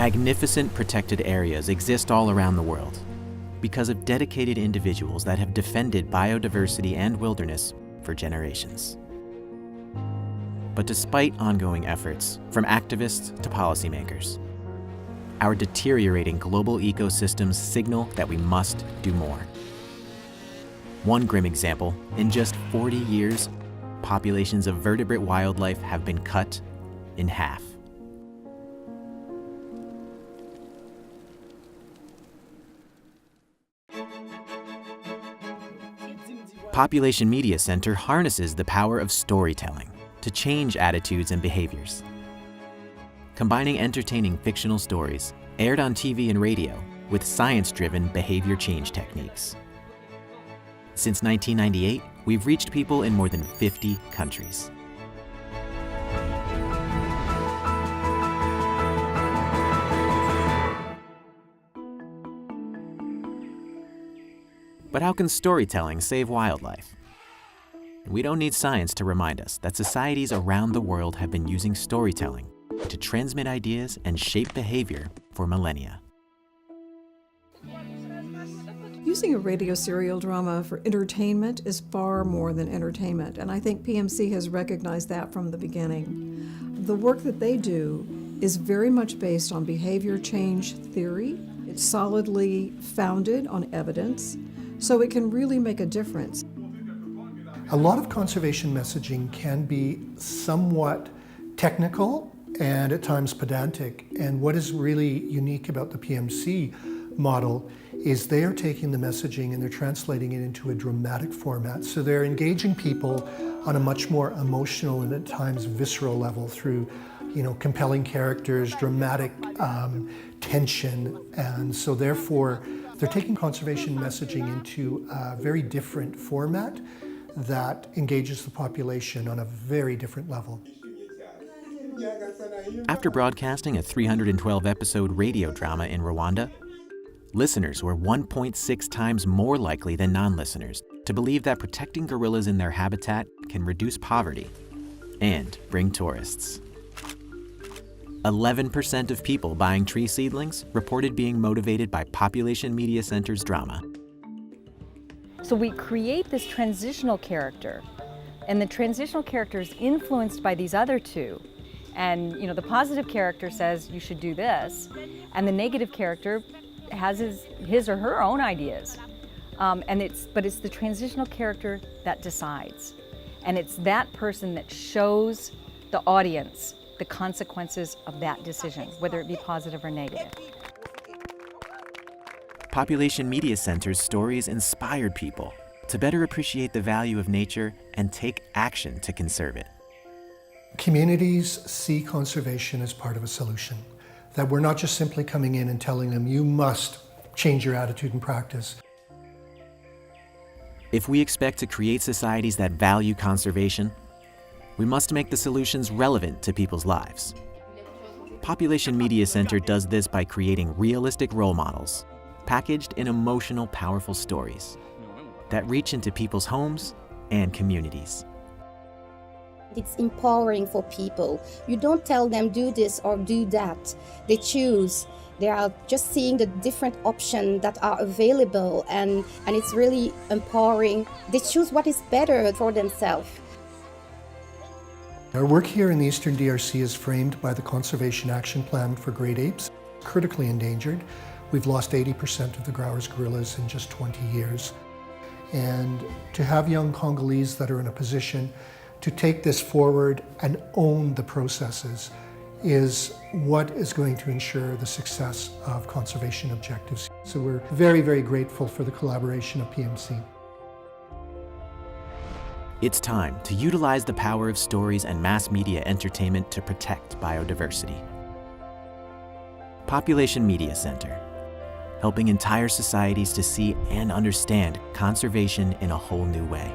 Magnificent protected areas exist all around the world because of dedicated individuals that have defended biodiversity and wilderness for generations. But despite ongoing efforts from activists to policymakers, our deteriorating global ecosystems signal that we must do more. One grim example, in just 40 years, populations of vertebrate wildlife have been cut in half. Population Media Center harnesses the power of storytelling to change attitudes and behaviors. Combining entertaining fictional stories aired on TV and radio with science-driven behavior change techniques. Since 1998, we've reached people in more than 50 countries. But how can storytelling save wildlife? We don't need science to remind us that societies around the world have been using storytelling to transmit ideas and shape behavior for millennia. Using a radio serial drama for entertainment is far more than entertainment, and I think PMC has recognized that from the beginning. The work that they do is very much based on behavior change theory. It's solidly founded on evidence, so it can really make a difference. A lot of conservation messaging can be somewhat technical and at times pedantic, and what is really unique about the PMC model is they are taking the messaging and they're translating it into a dramatic format. So they're engaging people on a much more emotional and at times visceral level through, compelling characters, dramatic tension, and so therefore they're taking conservation messaging into a very different format that engages the population on a very different level. After broadcasting a 312-episode radio drama in Rwanda, listeners were 1.6 times more likely than non-listeners to believe that protecting gorillas in their habitat can reduce poverty and bring tourists. 11% of people buying tree seedlings reported being motivated by Population Media Center's drama. So we create this transitional character, and the transitional character is influenced by these other two. And the positive character says you should do this, and the negative character has his or her own ideas. But it's the transitional character that decides. And it's that person that shows the audience the consequences of that decision, whether it be positive or negative. Population Media Center's stories inspired people to better appreciate the value of nature and take action to conserve it. Communities see conservation as part of a solution, that we're not just simply coming in and telling them, you must change your attitude and practice. If we expect to create societies that value conservation, we must make the solutions relevant to people's lives. Population Media Center does this by creating realistic role models, packaged in emotional, powerful stories that reach into people's homes and communities. It's empowering for people. You don't tell them do this or do that. They choose. They are just seeing the different options that are available, and it's really empowering. They choose what is better for themselves. Our work here in the Eastern DRC is framed by the Conservation Action Plan for great apes, critically endangered. We've lost 80% of the Growers gorillas in just 20 years. And to have young Congolese that are in a position to take this forward and own the processes is what is going to ensure the success of conservation objectives. So we're very, very grateful for the collaboration of PMC. It's time to utilize the power of stories and mass media entertainment to protect biodiversity. Population Media Center, helping entire societies to see and understand conservation in a whole new way.